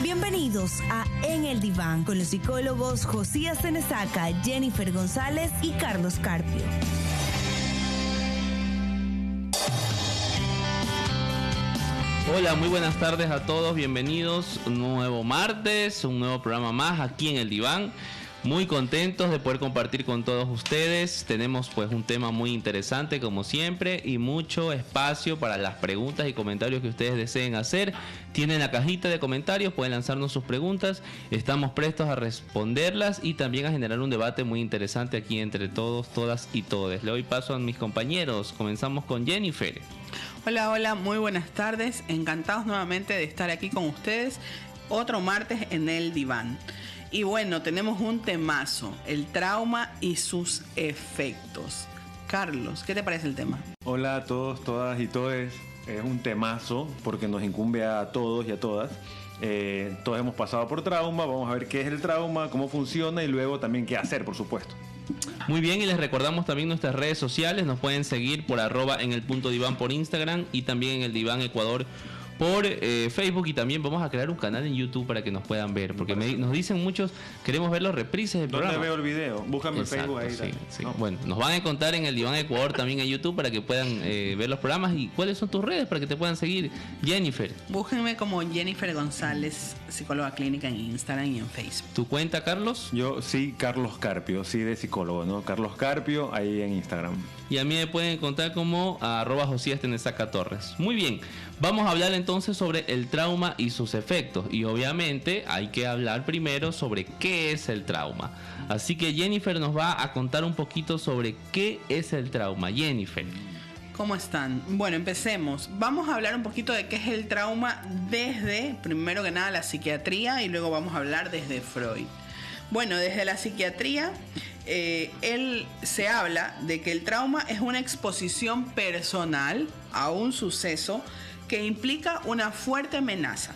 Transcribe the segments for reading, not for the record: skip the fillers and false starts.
Bienvenidos a En el Diván con los psicólogos Josías Tenesaca, Jennifer González y Carlos Carpio. Hola, muy buenas tardes a todos, bienvenidos un nuevo martes, un nuevo programa más aquí en El Diván. Muy contentos de poder compartir con todos ustedes. Tenemos pues un tema muy interesante como siempre y mucho espacio para las preguntas y comentarios que ustedes deseen hacer. Tienen la cajita de comentarios, pueden lanzarnos sus preguntas. Estamos prestos a responderlas y también a generar un debate muy interesante aquí entre todos, todas y todes. Le doy paso a mis compañeros. Comenzamos con Jennifer. Hola, muy buenas tardes. Encantados nuevamente de estar aquí con ustedes. Otro martes en El Diván. Y bueno, tenemos un temazo, el trauma y sus efectos. Carlos, ¿qué te parece el tema? Hola a todos, todas y todes. Es un temazo porque nos incumbe a todos y a todas. Todos hemos pasado por trauma, vamos a ver qué es el trauma, cómo funciona y luego también qué hacer, por supuesto. Muy bien, y les recordamos también nuestras redes sociales. Nos pueden seguir por @enel.diván por Instagram y también en El Diván Ecuador por Facebook, y también vamos a crear un canal en YouTube para que nos puedan ver, porque nos dicen muchos, queremos ver los reprises del programa. ¿Dónde veo el video? Búscame en Facebook ahí. Sí. No. Bueno, nos van a contar en El Diván Ecuador también en YouTube para que puedan ver los programas. ¿Y cuáles son tus redes para que te puedan seguir, Jennifer? Búsquenme como Jennifer González, psicóloga clínica, en Instagram y en Facebook. ¿Tu cuenta, Carlos? Yo sí, Carlos Carpio, sí, de psicólogo, ¿no? Carlos Carpio ahí en Instagram. Y a mí me pueden encontrar como @Josías Tenesaca Torres. Muy bien, vamos a hablar entonces sobre el trauma y sus efectos. Y obviamente hay que hablar primero sobre qué es el trauma. Así que Jennifer nos va a contar un poquito sobre qué es el trauma. Jennifer. ¿Cómo están? Bueno, empecemos. Vamos a hablar un poquito de qué es el trauma desde, primero que nada, la psiquiatría, y luego vamos a hablar desde Freud. Bueno, desde la psiquiatría, él se habla de que el trauma es una exposición personal a un suceso que implica una fuerte amenaza.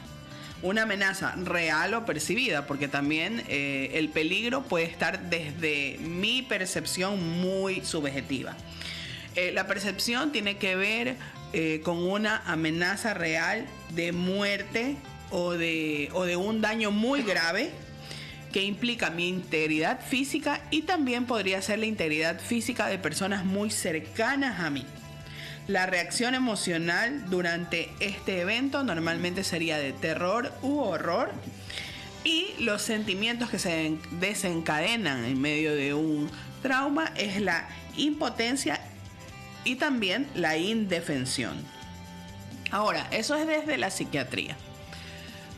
Una amenaza real o percibida, porque también el peligro puede estar desde mi percepción muy subjetiva. La percepción tiene que ver con una amenaza real de muerte o de un daño muy grave que implica mi integridad física, y también podría ser la integridad física de personas muy cercanas a mí. La reacción emocional durante este evento normalmente sería de terror u horror, y los sentimientos que se desencadenan en medio de un trauma es la impotencia y también la indefensión. Ahora, eso es desde la psiquiatría.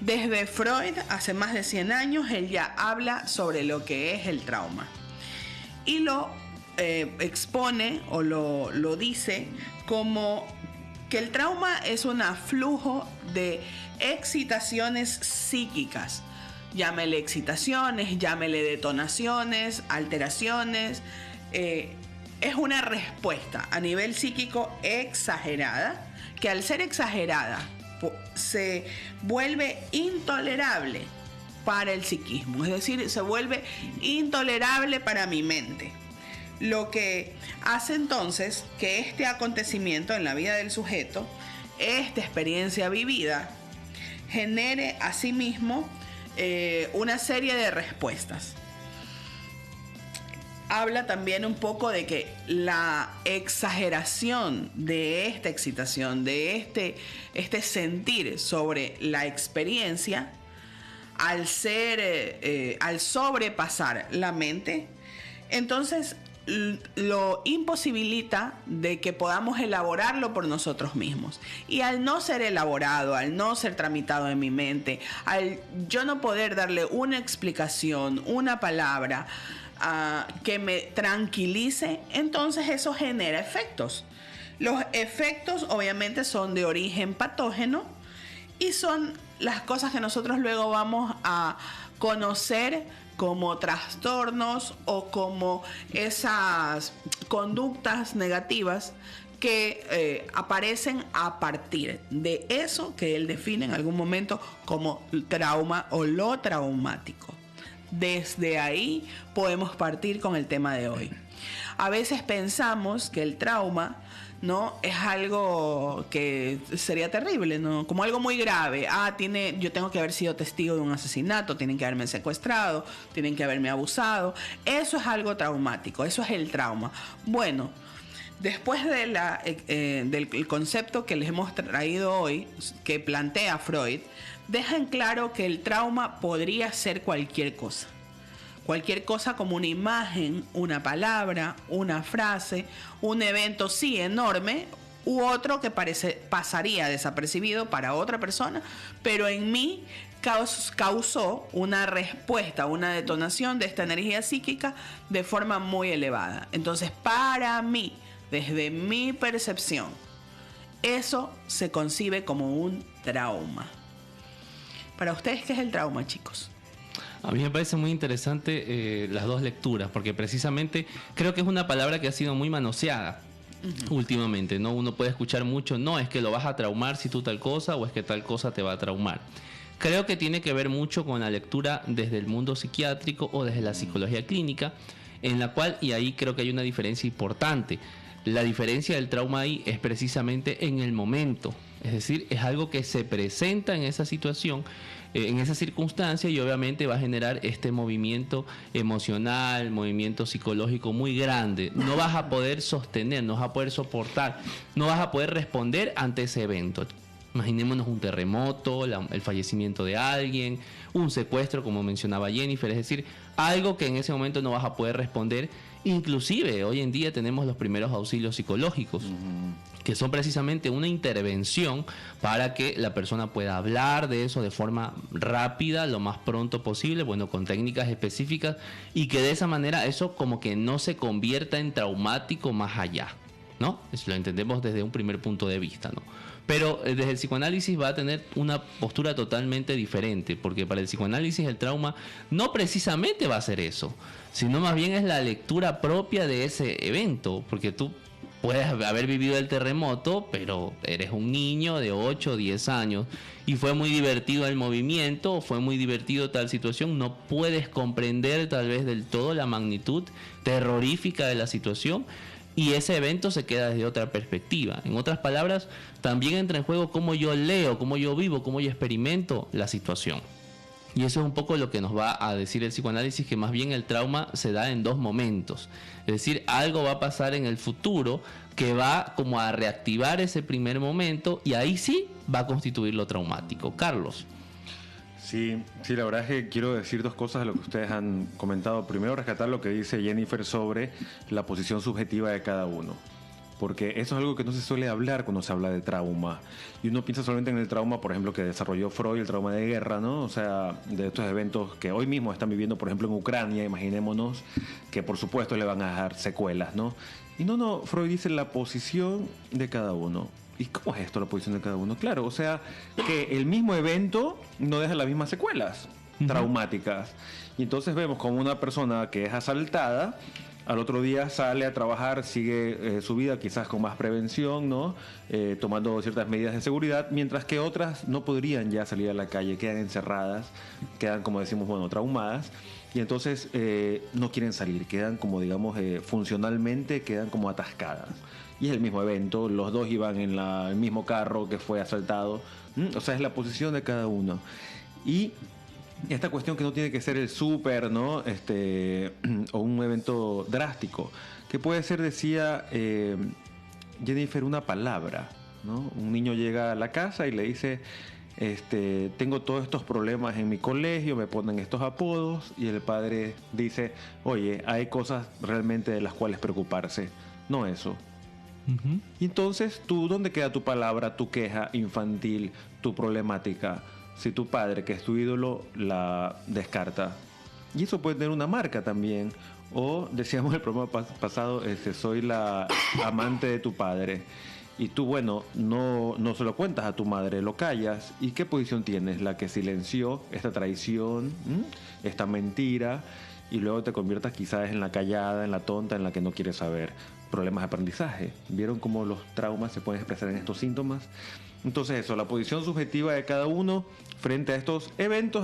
Desde Freud, hace más de 100 años, él ya habla sobre lo que es el trauma. Y lo expone o lo dice como que el trauma es un aflujo de excitaciones psíquicas. Llámele excitaciones, llámele detonaciones, alteraciones. Es una respuesta a nivel psíquico exagerada, que al ser exagerada se vuelve intolerable para el psiquismo, es decir, se vuelve intolerable para mi mente. Lo que hace entonces que este acontecimiento en la vida del sujeto, esta experiencia vivida, genere a sí mismo una serie de respuestas. Habla también un poco de que la exageración de esta excitación, de este sentir sobre la experiencia, al sobrepasar la mente, entonces lo imposibilita de que podamos elaborarlo por nosotros mismos. Y al no ser elaborado, al no ser tramitado en mi mente, al yo no poder darle una explicación, una palabra que me tranquilice, entonces eso genera efectos. Los efectos obviamente son de origen patógeno y son las cosas que nosotros luego vamos a conocer como trastornos o como esas conductas negativas que aparecen a partir de eso que él define en algún momento como trauma o lo traumático. Desde ahí podemos partir con el tema de hoy. A veces pensamos que el trauma, ¿no?, es algo que sería terrible, ¿no?, como algo muy grave. Yo tengo que haber sido testigo de un asesinato, tienen que haberme secuestrado, tienen que haberme abusado. Eso es algo traumático, eso es el trauma. Bueno, después del concepto que les hemos traído hoy, que plantea Freud, deja en claro que el trauma podría ser cualquier cosa. Cualquier cosa como una imagen, una palabra, una frase, un evento sí enorme u otro que pasaría desapercibido para otra persona, pero en mí causó una respuesta, una detonación de esta energía psíquica de forma muy elevada. Entonces, para mí, desde mi percepción, eso se concibe como un trauma. Para ustedes, ¿qué es el trauma, chicos? A mí me parece muy interesante las dos lecturas, porque precisamente creo que es una palabra que ha sido muy manoseada últimamente, ¿no? Uno puede escuchar mucho, no, es que lo vas a traumar si tú tal cosa, o es que tal cosa te va a traumar. Creo que tiene que ver mucho con la lectura desde el mundo psiquiátrico o desde la psicología clínica, en la cual, y ahí creo que hay una diferencia importante. La diferencia del trauma ahí es precisamente en el momento, es decir, es algo que se presenta en esa situación, en esa circunstancia, y obviamente va a generar este movimiento emocional, movimiento psicológico muy grande. No vas a poder sostener, no vas a poder soportar, no vas a poder responder ante ese evento. Imaginémonos un terremoto, el fallecimiento de alguien, un secuestro, como mencionaba Jennifer, es decir, algo que en ese momento no vas a poder responder. Inclusive hoy en día tenemos los primeros auxilios psicológicos, que son precisamente una intervención para que la persona pueda hablar de eso de forma rápida, lo más pronto posible, bueno, con técnicas específicas, y que de esa manera eso como que no se convierta en traumático más allá, ¿no? Eso lo entendemos desde un primer punto de vista, ¿no? Pero desde el psicoanálisis va a tener una postura totalmente diferente, porque para el psicoanálisis el trauma no precisamente va a ser eso, sino más bien es la lectura propia de ese evento, porque tú puedes haber vivido el terremoto, pero eres un niño de 8 o 10 años y fue muy divertido el movimiento, o fue muy divertido tal situación, no puedes comprender tal vez del todo la magnitud terrorífica de la situación, y ese evento se queda desde otra perspectiva. En otras palabras, también entra en juego cómo yo leo, cómo yo vivo, cómo yo experimento la situación. Y eso es un poco lo que nos va a decir el psicoanálisis, que más bien el trauma se da en dos momentos. Es decir, algo va a pasar en el futuro que va como a reactivar ese primer momento, y ahí sí va a constituir lo traumático. Carlos. Sí, la verdad es que quiero decir dos cosas de lo que ustedes han comentado. Primero, rescatar lo que dice Jennifer sobre la posición subjetiva de cada uno, porque eso es algo que no se suele hablar cuando se habla de trauma, y uno piensa solamente en el trauma, por ejemplo, que desarrolló Freud, el trauma de guerra, ¿no? O sea, de estos eventos que hoy mismo están viviendo, por ejemplo, en Ucrania. Imaginémonos que por supuesto le van a dejar secuelas, ¿no? Y no, Freud dice la posición de cada uno. ¿Y cómo es esto, la posición de cada uno? Claro, o sea, que el mismo evento no deja las mismas secuelas traumáticas. Y entonces vemos como una persona que es asaltada, al otro día sale a trabajar, sigue su vida quizás con más prevención, ¿no? Tomando ciertas medidas de seguridad, mientras que otras no podrían ya salir a la calle, quedan encerradas, quedan, como decimos, bueno, traumadas. Y entonces no quieren salir, quedan como, digamos, funcionalmente quedan como atascadas. Y es el mismo evento, los dos iban en el mismo carro que fue asaltado. O sea, es la posición de cada uno. Y esta cuestión que no tiene que ser el súper, ¿no? O un evento drástico, que puede ser, decía Jennifer, una palabra, ¿no? Un niño llega a la casa y le dice, tengo todos estos problemas en mi colegio, me ponen estos apodos, y el padre dice, oye, hay cosas realmente de las cuales preocuparse, no eso. Y entonces, ¿dónde queda tu palabra, tu queja infantil, tu problemática? Si tu padre, que es tu ídolo, la descarta. Y eso puede tener una marca también. O decíamos el programa pasado, soy la amante de tu padre. Y tú, bueno, no se lo cuentas a tu madre, lo callas. ¿Y qué posición tienes? La que silenció esta traición, esta mentira, y luego te conviertas quizás en la callada, en la tonta, en la que no quieres saber. Problemas de aprendizaje. ¿Vieron cómo los traumas se pueden expresar en estos síntomas? Entonces eso, la posición subjetiva de cada uno frente a estos eventos,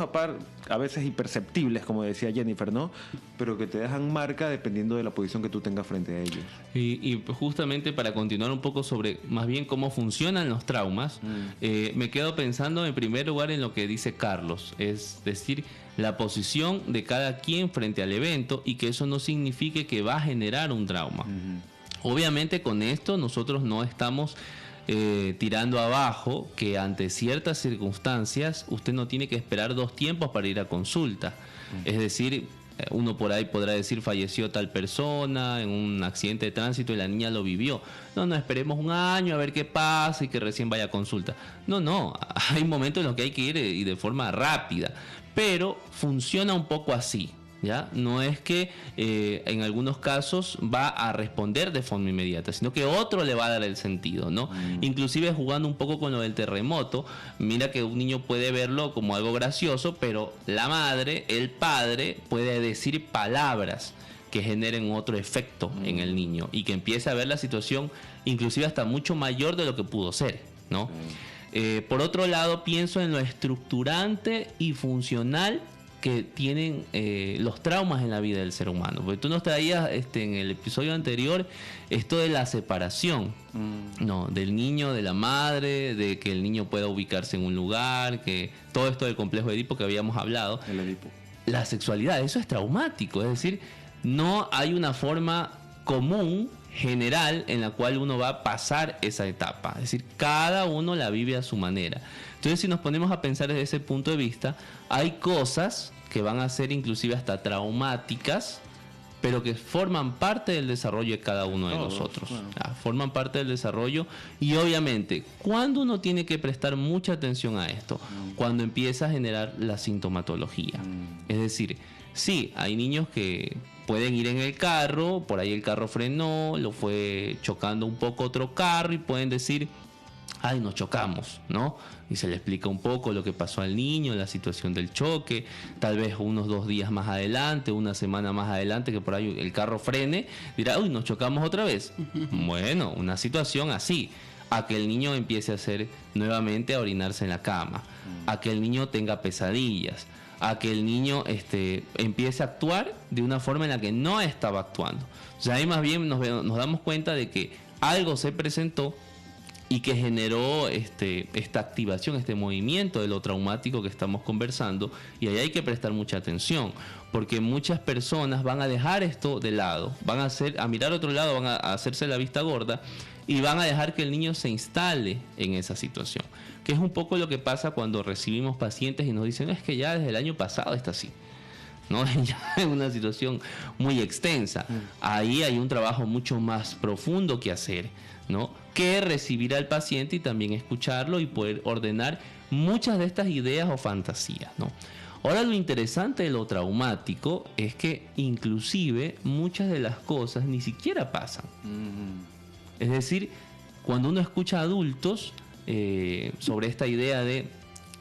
a veces imperceptibles, como decía Jennifer, ¿no? Pero que te dejan marca dependiendo de la posición que tú tengas frente a ellos. Y justamente para continuar un poco sobre más bien cómo funcionan los traumas, me quedo pensando en primer lugar en lo que dice Carlos, es decir, la posición de cada quien frente al evento y que eso no signifique que va a generar un trauma. Obviamente con esto nosotros no estamos tirando abajo que ante ciertas circunstancias usted no tiene que esperar 2 tiempos para ir a consulta. Es decir, uno por ahí podrá decir falleció tal persona en un accidente de tránsito y la niña lo vivió. No, esperemos 1 año a ver qué pasa y que recién vaya a consulta. No, hay momentos en los que hay que ir y de forma rápida, pero funciona un poco así. ¿Ya? No es que en algunos casos va a responder de forma inmediata, sino que otro le va a dar el sentido, ¿no? Inclusive jugando un poco con lo del terremoto, mira que un niño puede verlo como algo gracioso, pero la madre, el padre puede decir palabras que generen otro efecto en el niño y que empiece a ver la situación inclusive hasta mucho mayor de lo que pudo ser, ¿no? Por otro lado, pienso en lo estructurante y funcional que tienen los traumas en la vida del ser humano. Porque tú nos traías en el episodio anterior esto de la separación, no, del niño, de la madre, de que el niño pueda ubicarse en un lugar, que todo esto del complejo de Edipo que habíamos hablado. El Edipo. La sexualidad, eso es traumático, es decir, no hay una forma común, general, en la cual uno va a pasar esa etapa. Es decir, cada uno la vive a su manera. Entonces, si nos ponemos a pensar desde ese punto de vista, hay cosas que van a ser inclusive hasta traumáticas, pero que forman parte del desarrollo de cada uno de nosotros. Bueno. Forman parte del desarrollo y obviamente, ¿cuándo uno tiene que prestar mucha atención a esto? Cuando empieza a generar la sintomatología. Es decir, sí, hay niños que pueden ir en el carro, por ahí el carro frenó, lo fue chocando un poco otro carro y pueden decir, ay, nos chocamos, ¿no? Y se le explica un poco lo que pasó al niño, la situación del choque, tal vez unos 2 días más adelante, 1 semana más adelante, que por ahí el carro frene, dirá, uy, nos chocamos otra vez. Bueno, una situación así, a que el niño empiece a hacer nuevamente a orinarse en la cama, a que el niño tenga pesadillas, a que el niño empiece a actuar de una forma en la que no estaba actuando. O sea, ahí más bien nos damos cuenta de que algo se presentó y que generó esta activación, este movimiento de lo traumático que estamos conversando, y ahí hay que prestar mucha atención, porque muchas personas van a dejar esto de lado, van a mirar a otro lado, van a hacerse la vista gorda y van a dejar que el niño se instale en esa situación, que es un poco lo que pasa cuando recibimos pacientes y nos dicen, es que ya desde el año pasado está así, ¿no? Ya es una situación muy extensa. Ahí hay un trabajo mucho más profundo que hacer, ¿no? Que recibir al paciente y también escucharlo y poder ordenar muchas de estas ideas o fantasías, ¿no? Ahora, lo interesante de lo traumático es que inclusive muchas de las cosas ni siquiera pasan. Es decir, cuando uno escucha a adultos sobre esta idea de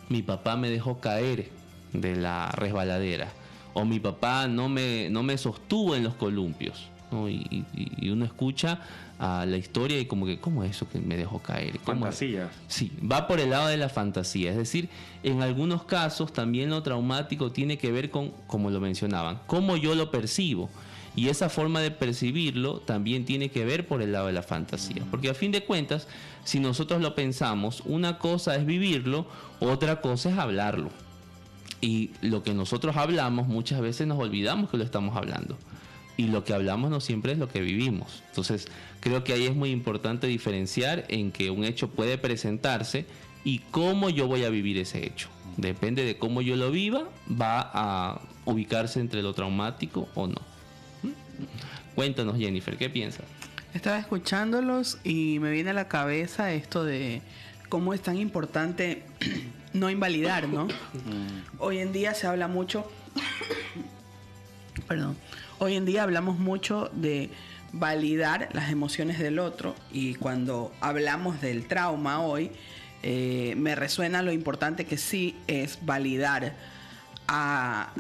mi papá me dejó caer de la resbaladera, o mi papá no me sostuvo en los columpios, ¿no? Y uno escucha a la historia y como que, ¿cómo es eso que me dejó caer? Fantasía. Sí, va por el lado de la fantasía. Es decir, en algunos casos también lo traumático tiene que ver con, como lo mencionaban, cómo yo lo percibo. Y esa forma de percibirlo también tiene que ver por el lado de la fantasía. Porque a fin de cuentas, si nosotros lo pensamos, una cosa es vivirlo, otra cosa es hablarlo. Y lo que nosotros hablamos, muchas veces nos olvidamos que lo estamos hablando. Y lo que hablamos no siempre es lo que vivimos. Entonces, creo que ahí es muy importante diferenciar en que un hecho puede presentarse y cómo yo voy a vivir ese hecho. Depende de cómo yo lo viva, va a ubicarse entre lo traumático o no. Cuéntanos, Jennifer, ¿qué piensas? Estaba escuchándolos y me viene a la cabeza esto de cómo es tan importante no invalidar, ¿no? Hoy en día se habla mucho... Perdón. Hoy en día hablamos mucho de validar las emociones del otro, y cuando hablamos del trauma hoy, me resuena lo importante que sí es validar a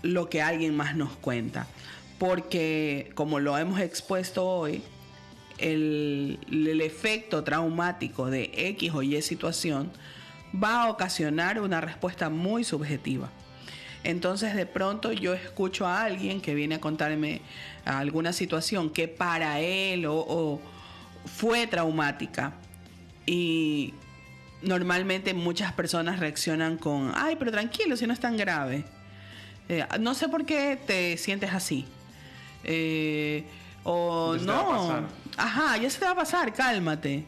lo que alguien más nos cuenta. Porque, como lo hemos expuesto hoy, el efecto traumático de X o Y situación va a ocasionar una respuesta muy subjetiva. Entonces de pronto yo escucho a alguien que viene a contarme alguna situación que para él o fue traumática, y normalmente muchas personas reaccionan con: ay, pero tranquilo, si no es tan grave, no sé por qué te sientes así, o Ya se te va a no, pasar. ajá, ya se te va a pasar, cálmate,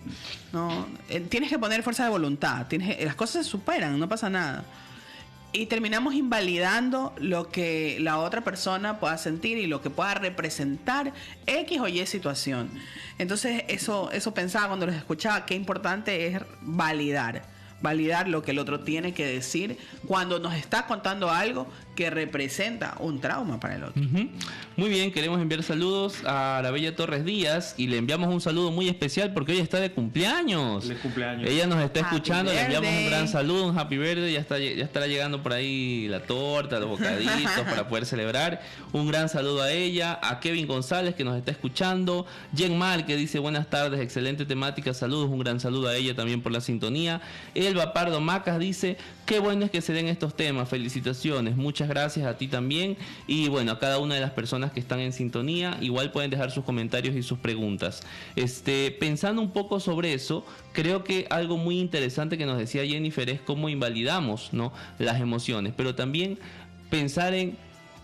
no, tienes que poner fuerza de voluntad, las cosas se superan, no pasa nada. Y terminamos invalidando lo que la otra persona pueda sentir y lo que pueda representar X o Y situación. Entonces eso pensaba cuando los escuchaba, qué importante es validar lo que el otro tiene que decir cuando nos está contando algo que representa un trauma para el otro. Ujú. Muy bien, queremos enviar saludos a la bella Torres Díaz y le enviamos un saludo muy especial porque hoy está de cumpleaños. Feliz cumpleaños. Ella nos está Happy escuchando, le enviamos un birthday. gran saludo, un happy birthday, ya estará llegando por ahí la torta, los bocaditos para poder celebrar. Un gran saludo a ella, a Kevin González que nos está escuchando, Jen Mal que dice buenas tardes, excelente temática, saludos, un gran saludo a ella también por la sintonía. Elba Pardo Macas dice, qué bueno es que se den estos temas, felicitaciones, muchas gracias a ti también, y bueno, a cada una de las personas que están en sintonía, igual pueden dejar sus comentarios y sus preguntas. Pensando un poco sobre eso, creo que algo muy interesante que nos decía Jennifer es cómo invalidamos, ¿no?, las emociones, pero también pensar en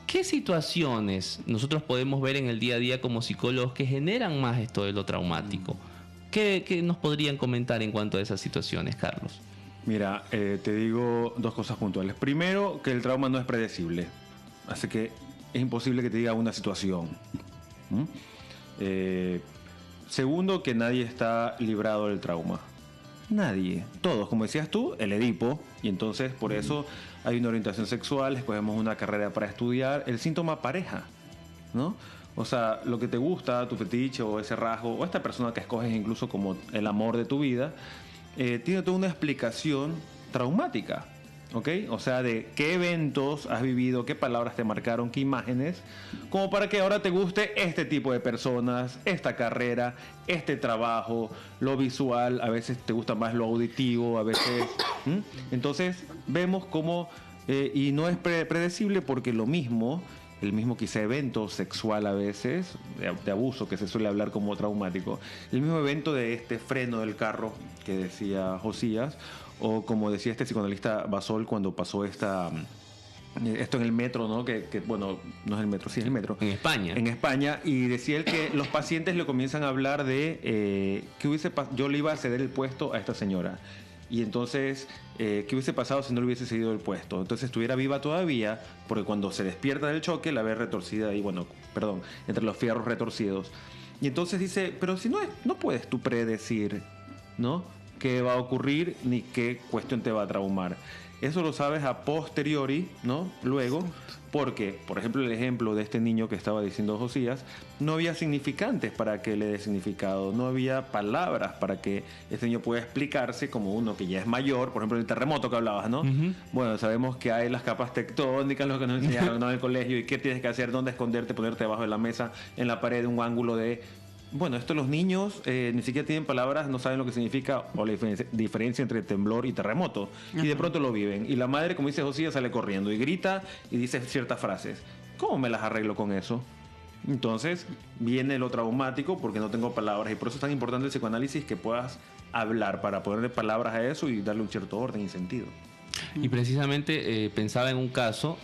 qué situaciones nosotros podemos ver en el día a día como psicólogos que generan más esto de lo traumático. ¿Qué nos podrían comentar en cuanto a esas situaciones, Carlos? Mira, te digo dos cosas puntuales. Primero, que el trauma no es predecible. Así que es imposible que te diga una situación. Segundo, que nadie está librado del trauma. Nadie. Todos, como decías tú, el Edipo. Y entonces, por eso hay una orientación sexual, escogemos una carrera para estudiar. El síntoma pareja, ¿no? O sea, lo que te gusta, tu fetiche o ese rasgo, o esta persona que escoges incluso como el amor de tu vida, tiene toda una explicación traumática, ¿ok? O sea, de qué eventos has vivido, qué palabras te marcaron, qué imágenes, como para que ahora te guste este tipo de personas, esta carrera, este trabajo, lo visual, a veces te gusta más lo auditivo, a veces... Entonces, vemos cómo... y no es predecible porque el mismo quizá evento sexual a veces, de abuso que se suele hablar como traumático, el mismo evento de este freno del carro que decía Josías, o como decía este psicoanalista Basol cuando pasó esto en el metro, ¿no? Que bueno, no es el metro, sí es el metro. En España. En España, y decía él que los pacientes le comienzan a hablar de yo le iba a ceder el puesto a esta señora. Y entonces, ¿qué hubiese pasado si no le hubiese cedido el puesto? Entonces estuviera viva todavía, porque cuando se despierta del choque la ve retorcida y entre los fierros retorcidos. Y entonces dice, pero si no puedes tú predecir, ¿no?, qué va a ocurrir ni qué cuestión te va a traumar. Eso lo sabes a posteriori, ¿no? Luego, porque, por ejemplo, el ejemplo de este niño que estaba diciendo Josías, no había significantes para que le dé significado, no había palabras para que este niño pueda explicarse como uno que ya es mayor, por ejemplo, el terremoto que hablabas, ¿no? Uh-huh. Bueno, sabemos que hay las capas tectónicas, lo que nos enseñaron, ¿no?, en el colegio, y qué tienes que hacer, dónde esconderte, ponerte debajo de la mesa, en la pared, un ángulo de... Bueno, esto los niños ni siquiera tienen palabras, no saben lo que significa o la diferencia entre temblor y terremoto. Y de pronto lo viven. Y la madre, como dice Josías, sale corriendo y grita y dice ciertas frases. ¿Cómo me las arreglo con eso? Entonces viene lo traumático porque no tengo palabras. Y por eso es tan importante el psicoanálisis, que puedas hablar para ponerle palabras a eso y darle un cierto orden y sentido. Y precisamente pensaba en un caso...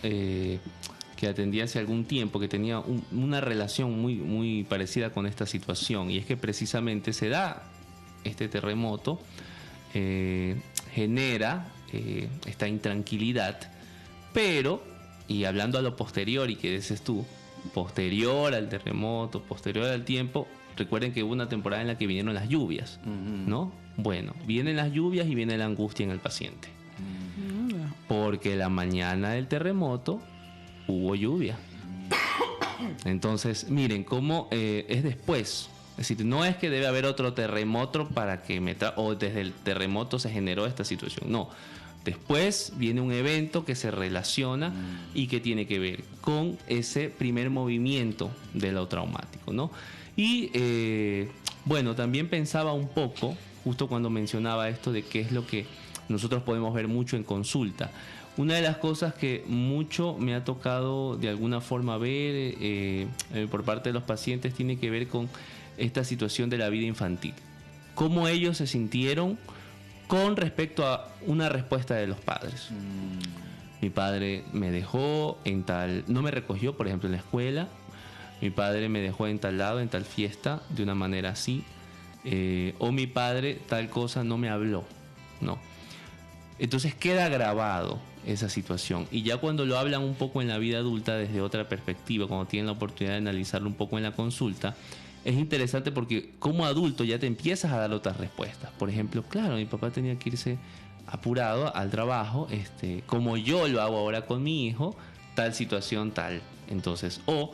que atendí hace algún tiempo, que tenía una relación muy, muy parecida con esta situación, y es que precisamente se da este terremoto, genera esta intranquilidad, pero, y hablando a lo posterior, y que dices tú, posterior al terremoto, posterior al tiempo, recuerden que hubo una temporada en la que vinieron las lluvias, ¿no? Bueno, vienen las lluvias y viene la angustia en el paciente, porque la mañana del terremoto hubo lluvia. Entonces, miren cómo es después. Es decir, no es que debe haber otro terremoto para que o desde el terremoto se generó esta situación. No. Después viene un evento que se relaciona y que tiene que ver con ese primer movimiento de lo traumático, ¿no? Y Bueno, también pensaba un poco, justo cuando mencionaba esto de qué es lo que nosotros podemos ver mucho en consulta. Una de las cosas que mucho me ha tocado de alguna forma ver por parte de los pacientes tiene que ver con esta situación de la vida infantil. Cómo ellos se sintieron con respecto a una respuesta de los padres. Mi padre me dejó en tal... No me recogió, por ejemplo, en la escuela. Mi padre me dejó en tal lado, en tal fiesta, de una manera así. O mi padre tal cosa no me habló. No. Entonces queda grabado esa situación. Y ya cuando lo hablan un poco en la vida adulta desde otra perspectiva, cuando tienen la oportunidad de analizarlo un poco en la consulta, es interesante porque como adulto ya te empiezas a dar otras respuestas. Por ejemplo, claro, mi papá tenía que irse apurado al trabajo, como yo lo hago ahora con mi hijo, tal situación, tal. Entonces, o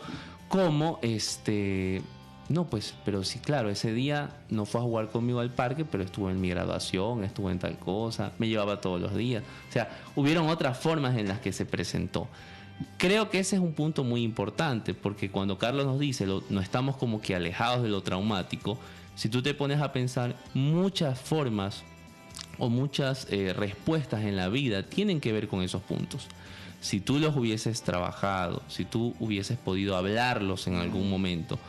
como no, pues, pero sí, claro, ese día no fue a jugar conmigo al parque, pero estuvo en mi graduación, estuvo en tal cosa, me llevaba todos los días. O sea, hubieron otras formas en las que se presentó. Creo que ese es un punto muy importante, porque cuando Carlos nos dice, no estamos como que alejados de lo traumático, si tú te pones a pensar, muchas formas o muchas respuestas en la vida tienen que ver con esos puntos. Si tú los hubieses trabajado, si tú hubieses podido hablarlos en algún momento,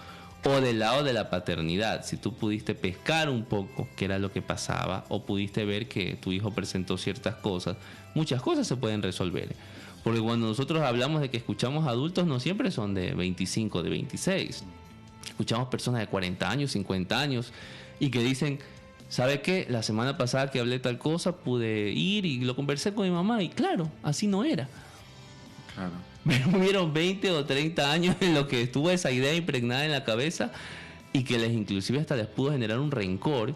o del lado de la paternidad, si tú pudiste pescar un poco qué era lo que pasaba, o pudiste ver que tu hijo presentó ciertas cosas, muchas cosas se pueden resolver. Porque cuando nosotros hablamos de que escuchamos adultos, no siempre son de 25, de 26. Escuchamos personas de 40 años, 50 años, y que dicen, ¿sabe qué? La semana pasada que hablé tal cosa, pude ir y lo conversé con mi mamá, y claro, así no era. Claro. Pero hubieron 20 o 30 años en los que estuvo esa idea impregnada en la cabeza y que les inclusive hasta les pudo generar un rencor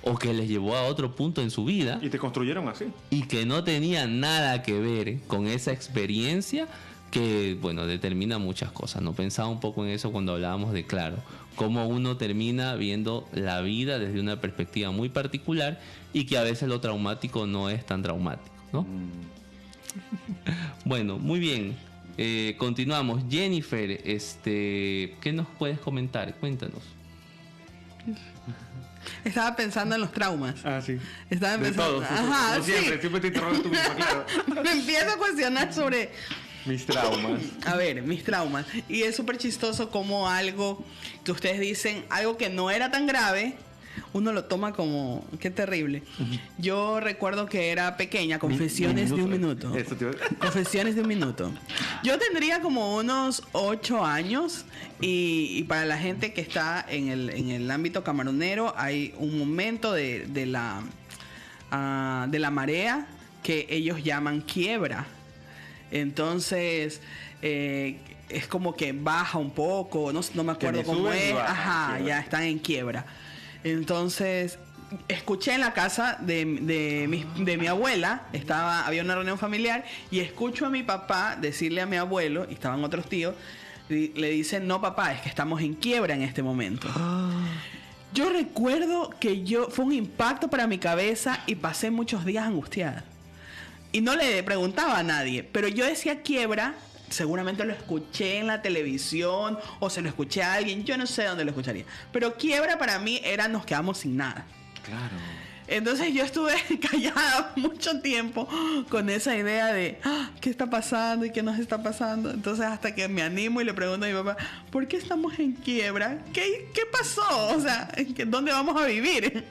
o que les llevó a otro punto en su vida. Y te construyeron así. Y que no tenía nada que ver con esa experiencia que, bueno, determina muchas cosas. No pensaba un poco en eso cuando hablábamos de, claro, cómo uno termina viendo la vida desde una perspectiva muy particular y que a veces lo traumático no es tan traumático, ¿no? Bueno, muy bien. Continuamos. Jennifer, ¿qué nos puedes comentar? Cuéntanos. Estaba pensando en los traumas. Ah, sí. Estaba pensando. De todos. Ajá, No siempre te interrogas tú mismo, claro. Me empiezo a cuestionar sobre Mis traumas. A ver, mis traumas. Y es súper chistoso como algo que ustedes dicen, algo que no era tan grave, uno lo toma como, qué terrible. Yo recuerdo que era pequeña, confesiones de un minuto. Confesiones de un minuto. Yo tendría como unos 8 años y para la gente que está en el ámbito camaronero hay un momento de la marea que ellos llaman quiebra. Entonces es como que baja un poco, no me acuerdo cómo es. Ajá, ya están en quiebra. Entonces escuché en la casa de mi abuela, había una reunión familiar y escucho a mi papá decirle a mi abuelo, y estaban otros tíos, le dicen: no papá, es que estamos en quiebra en este momento. Yo recuerdo que fue un impacto para mi cabeza y pasé muchos días angustiada. Y no le preguntaba a nadie, pero yo decía quiebra, seguramente lo escuché en la televisión o se lo escuché a alguien, yo no sé dónde lo escucharía. Pero quiebra para mí era nos quedamos sin nada. Claro. Entonces yo estuve callada mucho tiempo con esa idea de ¿qué está pasando y qué nos está pasando? Entonces hasta que me animo y le pregunto a mi papá: ¿por qué estamos en quiebra? ¿Qué pasó? O sea, ¿dónde vamos a vivir?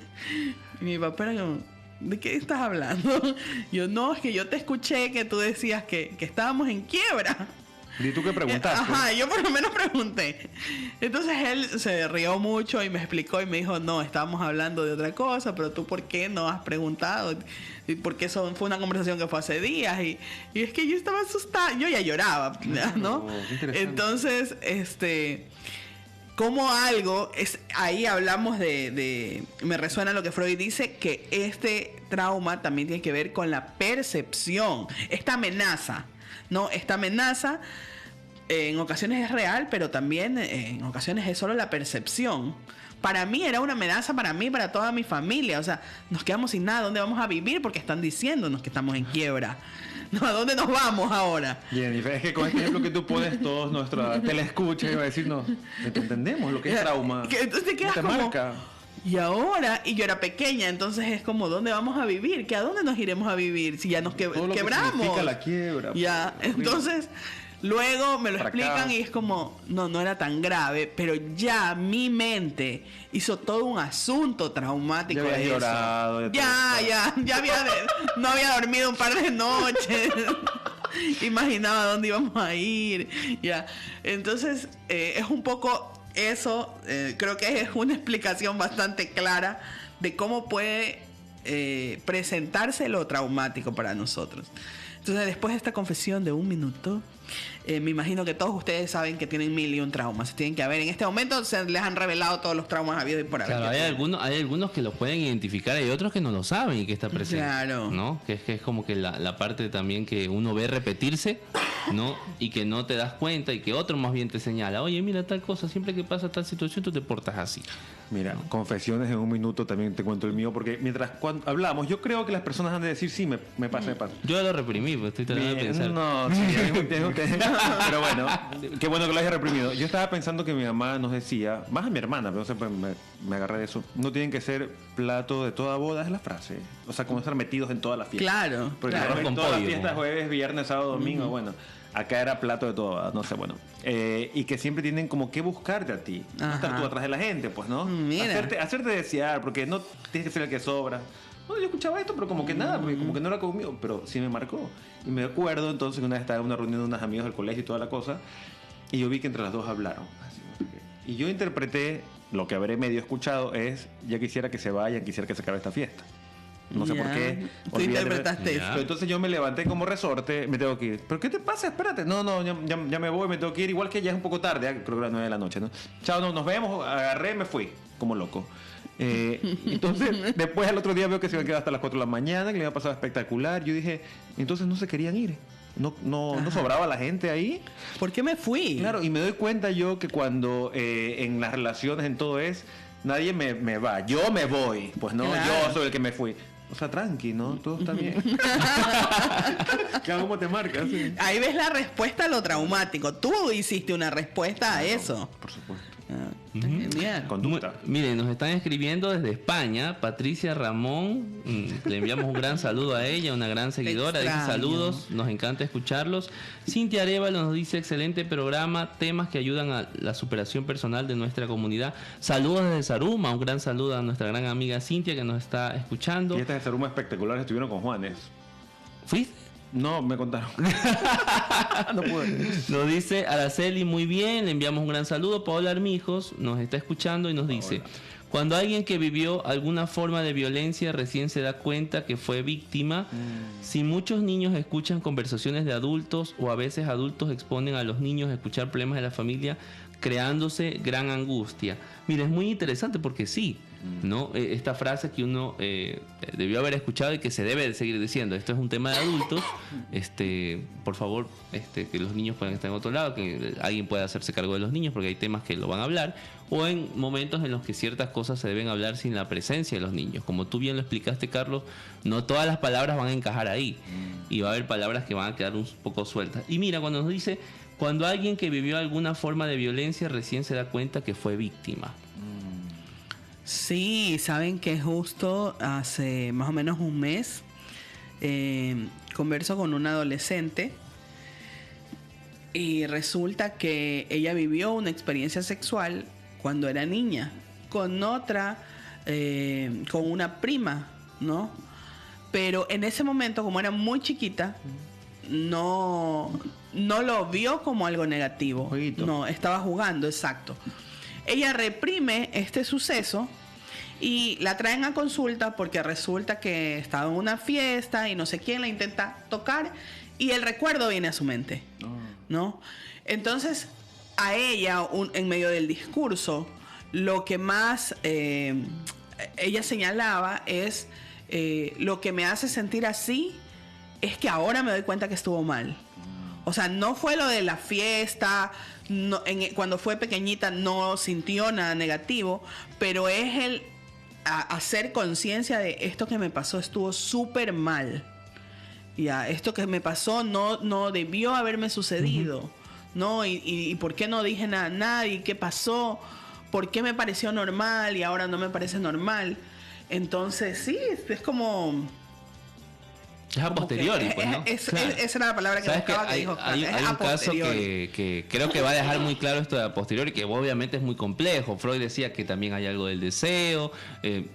Y mi papá era como: ¿de qué estás hablando? Yo: no, es que yo te escuché que tú decías que estábamos en quiebra. ¿Y tú qué preguntaste? Ajá, yo por lo menos pregunté. Entonces él se rió mucho y me explicó y me dijo: no, estábamos hablando de otra cosa, pero tú ¿por qué no has preguntado? Y porque eso fue una conversación que fue hace días y es que yo estaba asustada, yo ya lloraba, ¿no? Entonces, como algo es, ahí hablamos me resuena lo que Freud dice, que este trauma también tiene que ver con la percepción, esta amenaza, ¿no? Esta amenaza en ocasiones es real, pero también en ocasiones es solo la percepción. Para mí era una amenaza, para mí, para toda mi familia. O sea, nos quedamos sin nada, ¿dónde vamos a vivir? Porque están diciéndonos que estamos en quiebra, ¿A dónde nos vamos ahora? Jennifer, es que con este ejemplo que tú pones, todos nuestra teleescucha iba a decir, no, entendemos lo que es trauma. Entonces te quedas te como, marca. y ahora, y yo era pequeña, entonces es como, ¿dónde vamos a vivir? ¿A dónde nos iremos a vivir si ya nos Todo lo que quebramos? significa la quiebra. Ya, horrible. entonces luego me lo Fracaso. explican y es como, no era tan grave, pero ya mi mente hizo todo un asunto traumático Ya de habías eso. llorado, Ya no había dormido un par de noches. Imaginaba dónde íbamos a ir. Ya, entonces es un poco eso. Creo que es una explicación bastante clara de cómo puede presentarse lo traumático para nosotros. Entonces, después de esta confesión de 1 minuto, me imagino que todos ustedes saben que tienen 1001 traumas. Se tienen que haber. En este momento se les han revelado todos los traumas habidos y por haber. Claro, hay algunos que lo pueden identificar, hay otros que no lo saben y que está presente. Claro. ¿No? Que es como que la parte también que uno ve repetirse, ¿no? Y que no te das cuenta y que otro más bien te señala, oye, mira tal cosa, siempre que pasa tal situación tú te portas así. Mira, confesiones en 1 minuto, también te cuento el mío, porque mientras hablamos, yo creo que las personas han de decir, sí, me pasa, me pasa. Yo lo reprimí, pues estoy tratando de pensar. No, sí, pero bueno, qué bueno que lo hayas reprimido. Yo estaba pensando que mi mamá nos decía, más a mi hermana, pero no sé, pues, me agarré de eso, no tienen que ser plato de toda boda, es la frase. O sea, como estar metidos en todas las fiestas. Claro. Porque claro. Arroz con todas las pollo, fiestas, ¿no? jueves, viernes, sábado, domingo, bueno. Acá era plato de todo, no sé, bueno. Y que siempre tienen como que buscarte a ti. No Ajá. estar tú atrás de la gente, pues, ¿no? Mira. Hacerte desear, porque no tienes que ser el que sobra. Bueno, yo escuchaba esto, pero como que nada, porque como que no era conmigo, pero sí me marcó. Y me acuerdo entonces que una vez estaba en una reunión de unos amigos del colegio y toda la cosa, y yo vi que entre las dos hablaron. Así, no sé qué. Y yo interpreté, lo que habré medio escuchado es, ya quisiera que se vayan, quisiera que se acabe esta fiesta. No sé por Ya. qué. Tú Olvídate. interpretaste Ya. eso. Pero entonces yo me levanté como resorte, me tengo que ir. ¿Pero qué te pasa? Espérate. No, ya me voy, me tengo que ir. Igual que ya es un poco tarde, creo que era 9 de la noche, ¿no? Chao, nos vemos, agarré, me fui, como loco. Entonces, después al otro día veo que se iban a quedar hasta las 4 de la mañana, que le iba a pasar espectacular. Yo dije, entonces no se querían ir. No sobraba la gente ahí. ¿Por qué me fui? Claro, y me doy cuenta yo que cuando en las relaciones, en todo es, nadie me va, yo me voy. Pues no, Claro. yo soy el que me fui. O sea, tranqui, ¿no? Todo está bien. ¿Cómo te marcas? Sí. Ahí ves la respuesta a lo traumático. Tú hiciste una respuesta a eso. Por supuesto. Ah, genial. Conducta. Miren, nos están escribiendo desde España, Patricia Ramón, le enviamos un gran saludo a ella, una gran seguidora, dice Extraño. saludos, nos encanta escucharlos. Cintia Arevalo nos dice excelente programa, temas que ayudan a la superación personal de nuestra comunidad. Saludos desde Saruma, un gran saludo a nuestra gran amiga Cintia que nos está escuchando. Y estas de Saruma espectaculares estuvieron con Juanes. ¿Fuiste? No, me contaron. No pude. Nos dice Araceli, muy bien, le enviamos un gran saludo. Paola Armijos nos está escuchando y nos dice, cuando alguien que vivió alguna forma de violencia recién se da cuenta que fue víctima, si muchos niños escuchan conversaciones de adultos o a veces adultos exponen a los niños a escuchar problemas de la familia, creándose gran angustia. Mira, es muy interesante porque sí, ¿no? Esta frase que uno debió haber escuchado y que se debe de seguir diciendo, esto es un tema de adultos, por favor, que los niños puedan estar en otro lado, que alguien pueda hacerse cargo de los niños porque hay temas que lo van a hablar, o en momentos en los que ciertas cosas se deben hablar sin la presencia de los niños. Como tú bien lo explicaste, Carlos, no todas las palabras van a encajar ahí y va a haber palabras que van a quedar un poco sueltas. Y mira, cuando nos dice, cuando alguien que vivió alguna forma de violencia recién se da cuenta que fue víctima. Sí, saben que justo hace más o menos un mes converso con una adolescente y resulta que ella vivió una experiencia sexual cuando era niña con otra, con una prima, ¿no? Pero en ese momento, como era muy chiquita, no lo vio como algo negativo. Jueguito. No, estaba jugando, exacto. Ella reprime este suceso y la traen a consulta porque resulta que estaba en una fiesta y no sé quién la intenta tocar y el recuerdo viene a su mente, ¿no? Entonces, a ella, en medio del discurso, lo que más ella señalaba es lo que me hace sentir así es que ahora me doy cuenta que estuvo mal. O sea, no fue lo de la fiesta, cuando fue pequeñita no sintió nada negativo, pero es el hacer conciencia de esto que me pasó estuvo súper mal. ya, esto que me pasó no debió haberme sucedido, ¿no? Y ¿por qué no dije nada a nadie? ¿Qué pasó? ¿Por qué me pareció normal y ahora no me parece normal? Entonces, sí, es como... Es a posteriori, pues, ¿no? Claro. Esa era la palabra que buscaba, que dijo. Hay un caso que creo que va a dejar muy claro esto de a posteriori, que obviamente es muy complejo. Freud decía que también hay algo del deseo,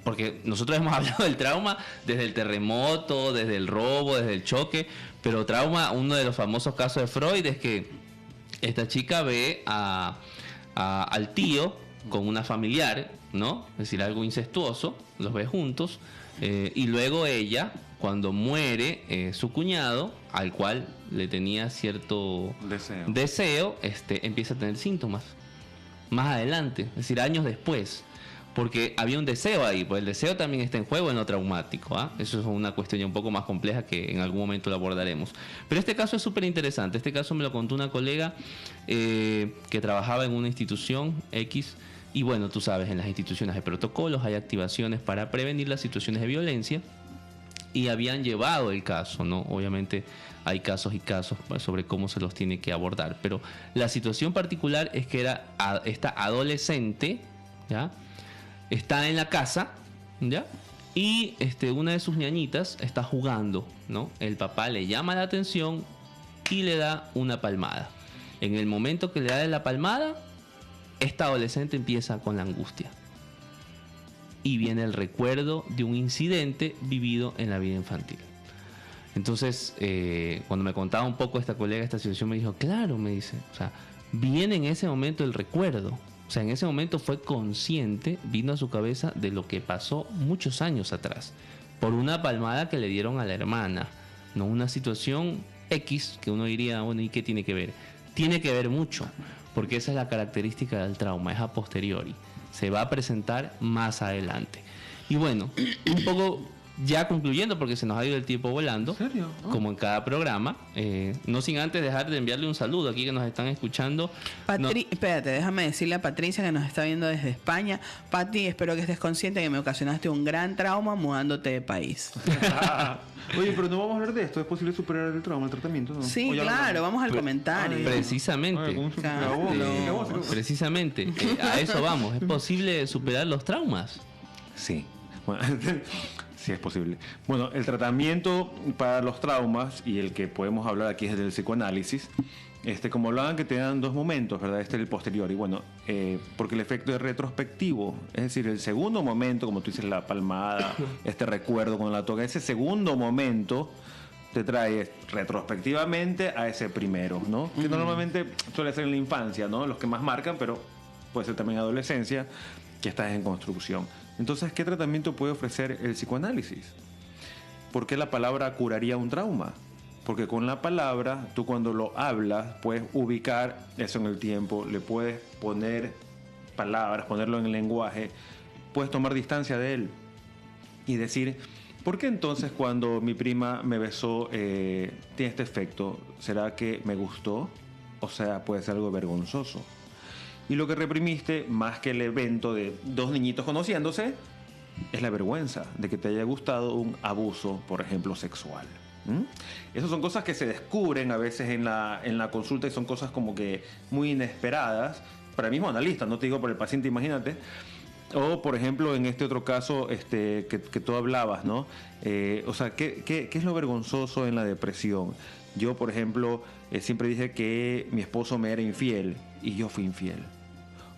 porque nosotros hemos hablado del trauma desde el terremoto, desde el robo, desde el choque, pero trauma, uno de los famosos casos de Freud es que esta chica ve al tío con una familiar, ¿no? Es decir, algo incestuoso, los ve juntos, y luego ella, cuando muere su cuñado, al cual le tenía cierto deseo, empieza a tener síntomas más adelante, es decir, años después, porque había un deseo ahí, pues el deseo también está en juego en lo traumático, ¿ah? Eso es una cuestión ya un poco más compleja que en algún momento lo abordaremos. Pero este caso es súper interesante. Este caso me lo contó una colega que trabajaba en una institución X. Y bueno, tú sabes, en las instituciones hay protocolos, hay activaciones para prevenir las situaciones de violencia. Y habían llevado el caso, ¿no? Obviamente hay casos y casos sobre cómo se los tiene que abordar. Pero la situación particular es que era esta adolescente, ¿ya? Está en la casa, ¿ya? Y una de sus ñañitas está jugando, ¿no? El papá le llama la atención y le da una palmada. En el momento que le da la palmada, esta adolescente empieza con la angustia. Y viene el recuerdo de un incidente vivido en la vida infantil. Entonces, cuando me contaba un poco esta colega esta situación, me dijo, claro, me dice, o sea, viene en ese momento el recuerdo. O sea, en ese momento fue consciente, vino a su cabeza de lo que pasó muchos años atrás, por una palmada que le dieron a la hermana, no una situación X que uno diría, bueno, ¿y qué tiene que ver? Tiene que ver mucho, porque esa es la característica del trauma, es a posteriori, se va a presentar más adelante. Y bueno, un poco ya concluyendo, porque se nos ha ido el tiempo volando, ¿En serio? Oh. como en cada programa, no sin antes dejar de enviarle un saludo aquí que nos están escuchando. Espérate, déjame decirle a Patricia que nos está viendo desde España. Pati, espero que estés consciente que me ocasionaste un gran trauma mudándote de país. Oye, pero no vamos a hablar de esto. ¿Es posible superar el trauma, el tratamiento? ¿No? Sí, claro, vamos al comentario. Precisamente. Precisamente. A eso vamos. ¿Es posible superar los traumas? Sí. Bueno, sí es posible. Bueno, el tratamiento para los traumas, y el que podemos hablar aquí es del psicoanálisis, como hablaban que te dan dos momentos, ¿verdad? El posterior. Y bueno, porque el efecto es retrospectivo, es decir, el segundo momento, como tú dices, la palmada, recuerdo cuando la toca, ese segundo momento te trae retrospectivamente a ese primero, ¿no? Que normalmente suele ser en la infancia, ¿no? Los que más marcan, pero puede ser también adolescencia, que estás en construcción. Entonces, ¿qué tratamiento puede ofrecer el psicoanálisis? ¿Por qué la palabra curaría un trauma? Porque con la palabra, tú cuando lo hablas, puedes ubicar eso en el tiempo, le puedes poner palabras, ponerlo en el lenguaje, puedes tomar distancia de él y decir, ¿por qué entonces cuando mi prima me besó tiene este efecto? ¿Será que me gustó? O sea, puede ser algo vergonzoso. Y lo que reprimiste, más que el evento de dos niñitos conociéndose, es la vergüenza de que te haya gustado un abuso, por ejemplo, sexual. Esas son cosas que se descubren a veces en la consulta y son cosas como que muy inesperadas para el mismo analista, no te digo por el paciente, imagínate. O, por ejemplo, en este otro caso que tú hablabas, ¿no? O sea, ¿qué es lo vergonzoso en la depresión? Yo, por ejemplo, siempre dije que mi esposo me era infiel y yo fui infiel.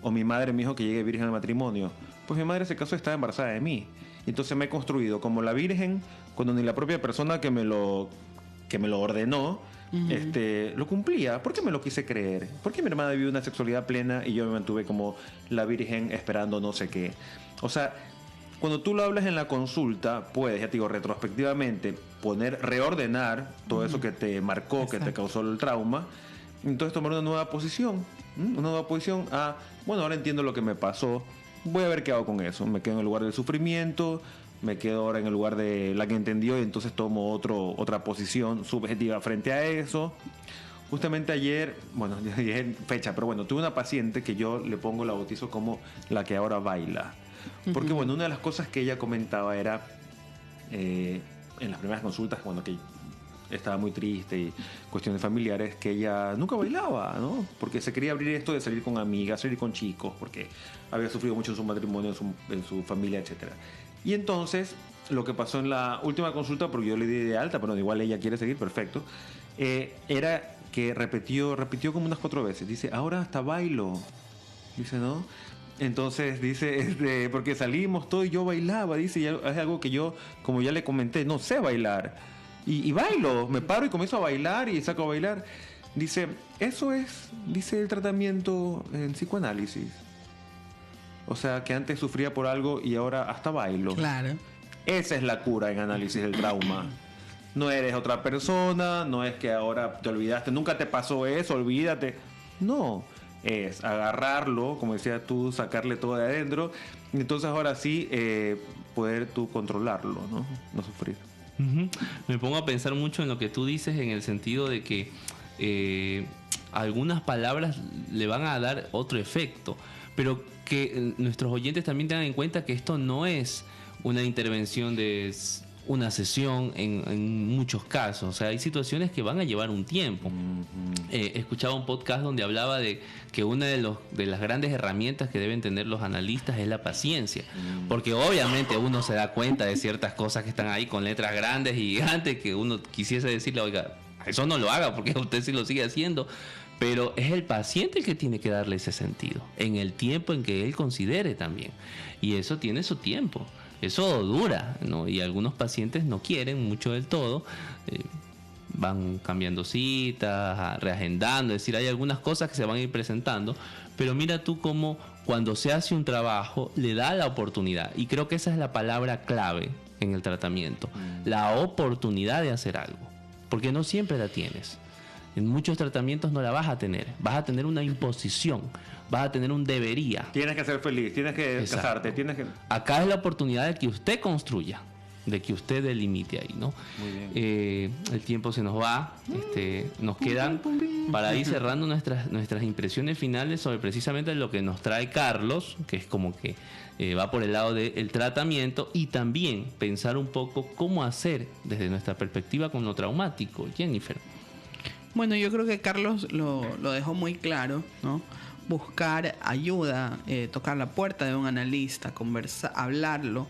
O mi madre me dijo que llegué virgen al matrimonio. Pues mi madre en ese caso estaba embarazada de mí. Entonces me he construido como la virgen cuando ni la propia persona que me lo ordenó lo cumplía. ¿Por qué me lo quise creer? ¿Por qué mi hermana vivió una sexualidad plena y yo me mantuve como la virgen esperando no sé qué? O sea, cuando tú lo hablas en la consulta, puedes, ya te digo, retrospectivamente reordenar todo eso que te marcó, exacto, que te causó el trauma. Entonces tomar una nueva posición. Una nueva posición a, bueno, ahora entiendo lo que me pasó, voy a ver qué hago con eso. Me quedo en el lugar del sufrimiento, me quedo ahora en el lugar de la que entendió y entonces tomo otra posición subjetiva frente a eso. Justamente ayer, bueno, ya dije fecha, pero bueno, tuve una paciente que yo le pongo, la bautizo como la que ahora baila. Porque bueno, una de las cosas que ella comentaba era, en las primeras consultas, bueno, que estaba muy triste y cuestiones familiares, que ella nunca bailaba, ¿no? Porque se quería abrir esto de salir con amigas, salir con chicos, porque había sufrido mucho en su matrimonio, en su familia, etc. Y entonces, lo que pasó en la última consulta, porque yo le di de alta, pero igual ella quiere seguir, perfecto, era que repitió como unas 4 veces. Dice, ahora hasta bailo. Dice, ¿no? Entonces dice, porque salimos todo y yo bailaba, dice, y es algo que yo, como ya le comenté, no sé bailar. Y bailo, me paro y comienzo a bailar y saco a bailar. Dice, eso es, dice, el tratamiento en psicoanálisis. O sea, que antes sufría por algo y ahora hasta bailo. Claro. Esa es la cura en análisis del trauma. No eres otra persona, no es que ahora te olvidaste, nunca te pasó eso, olvídate. No, es agarrarlo, como decías tú, sacarle todo de adentro, y entonces ahora sí poder tú controlarlo, ¿no? No sufrir. Uh-huh. Me pongo a pensar mucho en lo que tú dices, en el sentido de que algunas palabras le van a dar otro efecto, pero que nuestros oyentes también tengan en cuenta que esto no es una intervención de una sesión en muchos casos. O sea, hay situaciones que van a llevar un tiempo. Escuchaba un podcast donde hablaba de que una de las grandes herramientas que deben tener los analistas es la paciencia. Porque obviamente uno se da cuenta de ciertas cosas que están ahí con letras grandes y gigantes, que uno quisiese decirle, oiga, eso no lo haga porque usted sí lo sigue haciendo. Pero es el paciente el que tiene que darle ese sentido, en el tiempo en que él considere también. Y eso tiene su tiempo. Eso dura, ¿no? Y algunos pacientes no quieren mucho del todo, van cambiando citas, reagendando, es decir, hay algunas cosas que se van a ir presentando, pero mira tú cómo cuando se hace un trabajo le da la oportunidad, y creo que esa es la palabra clave en el tratamiento, la oportunidad de hacer algo, porque no siempre la tienes. En muchos tratamientos no la vas a tener una imposición, vas a tener un debería. Tienes que ser feliz, tienes que casarte, tienes que... Acá es la oportunidad de que usted construya, de que usted delimite ahí, ¿no? Muy bien. El tiempo se nos va, nos quedan para ir cerrando nuestras impresiones finales sobre precisamente lo que nos trae Carlos, que es como que va por el lado del tratamiento, y también pensar un poco cómo hacer desde nuestra perspectiva con lo traumático. Jennifer. Bueno, yo creo que Carlos lo dejó muy claro, ¿no? Buscar ayuda, tocar la puerta de un analista, conversar, hablarlo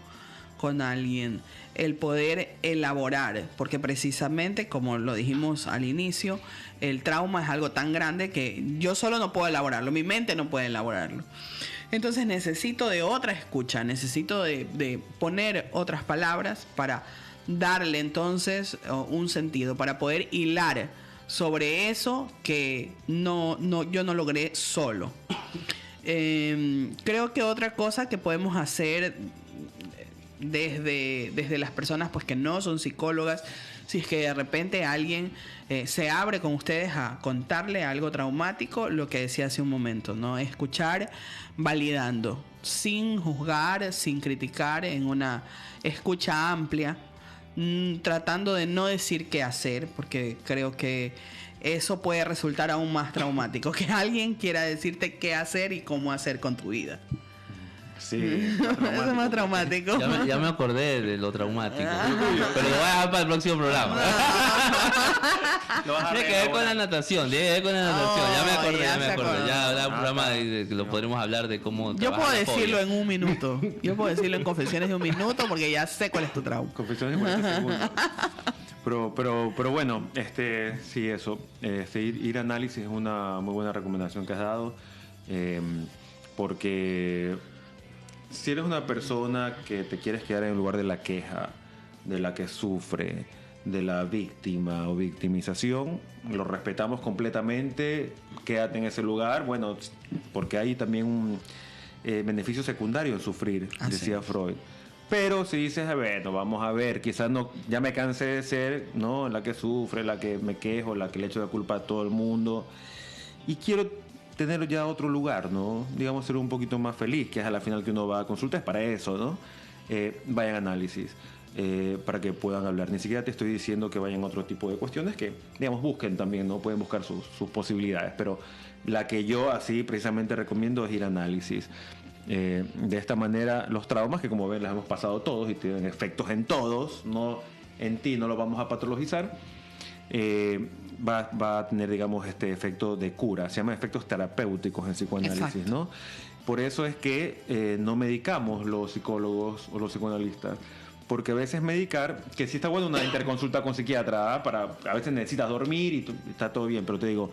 con alguien, el poder elaborar, porque precisamente, como lo dijimos al inicio, el trauma es algo tan grande que yo solo no puedo elaborarlo, mi mente no puede elaborarlo. Entonces necesito de otra escucha, necesito de poner otras palabras para darle entonces un sentido, para poder hilar sobre eso que yo no logré solo. Creo que otra cosa que podemos hacer desde las personas pues que no son psicólogas, si es que de repente alguien se abre con ustedes a contarle algo traumático, lo que decía hace un momento, ¿no? Escuchar validando, sin juzgar, sin criticar, en una escucha amplia, tratando de no decir qué hacer, porque creo que eso puede resultar aún más traumático, que alguien quiera decirte qué hacer y cómo hacer con tu vida. Sí, eso es más traumático. Ya me acordé de lo traumático, pero lo voy a dejar para el próximo programa. Tiene que ver con la natación, ya me acordé. Ya habrá un programa que lo podremos hablar de cómo. Yo puedo decirlo en un minuto. Yo puedo decirlo en confesiones de un minuto porque ya sé cuál es tu trauma. Confesiones de 40 segundos. Pero bueno, sí, eso. Ir a análisis es una muy buena recomendación que has dado. Porque si eres una persona que te quieres quedar en el lugar de la queja, de la que sufre, de la víctima o victimización, lo respetamos completamente, quédate en ese lugar, bueno, porque hay también un beneficio secundario en sufrir, decía Freud. Pero si dices, bueno, vamos a ver, quizás no, ya me cansé de ser, ¿no?, la que sufre, la que me quejo, la que le echo la culpa a todo el mundo, y quiero tener ya otro lugar, ¿no? Digamos, ser un poquito más feliz, que es a la final que uno va a consulta, es para eso, ¿no? Vayan a análisis, para que puedan hablar. Ni siquiera te estoy diciendo que vayan a otro tipo de cuestiones que, digamos, busquen también, ¿no? Pueden buscar sus posibilidades, pero la que yo así precisamente recomiendo es ir a análisis. De esta manera, los traumas, que como ven, las hemos pasado todos y tienen efectos en todos, no en ti, no los vamos a patologizar. va a tener, digamos, este efecto de cura. Se llama efectos terapéuticos en psicoanálisis, Exacto. ¿no? Por eso es que no medicamos los psicólogos o los psicoanalistas. Porque a veces medicar, que sí está bueno una interconsulta con psiquiatra, a veces necesitas dormir y está todo bien, pero te digo,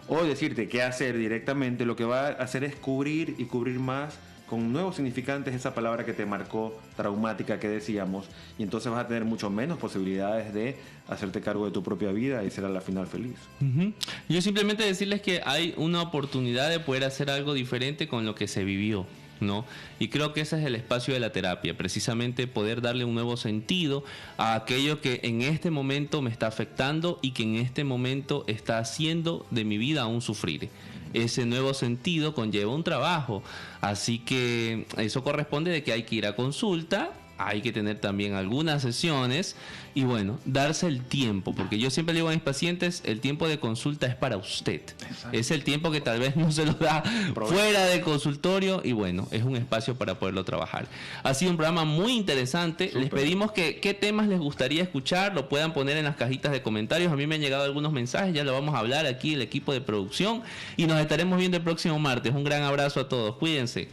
o decirte qué hacer directamente, lo que va a hacer es cubrir y cubrir más con nuevos significantes esa palabra que te marcó traumática que decíamos, y entonces vas a tener mucho menos posibilidades de hacerte cargo de tu propia vida y ser a la final feliz. Ujú. Yo simplemente decirles que hay una oportunidad de poder hacer algo diferente con lo que se vivió, ¿no? Y creo que ese es el espacio de la terapia, precisamente poder darle un nuevo sentido a aquello que en este momento me está afectando y que en este momento está haciendo de mi vida un sufrir. Ese nuevo sentido conlleva un trabajo, así que eso corresponde de que hay que ir a consulta, hay que tener también algunas sesiones y bueno, darse el tiempo, porque yo siempre le digo a mis pacientes, el tiempo de consulta es para usted. Exacto. Es el tiempo que tal vez no se lo da fuera del consultorio y bueno, es un espacio para poderlo trabajar. Ha sido un programa muy interesante. Súper. Les pedimos que qué temas les gustaría escuchar, lo puedan poner en las cajitas de comentarios. A mí me han llegado algunos mensajes, ya lo vamos a hablar aquí el equipo de producción y nos estaremos viendo el próximo martes. Un gran abrazo a todos, cuídense.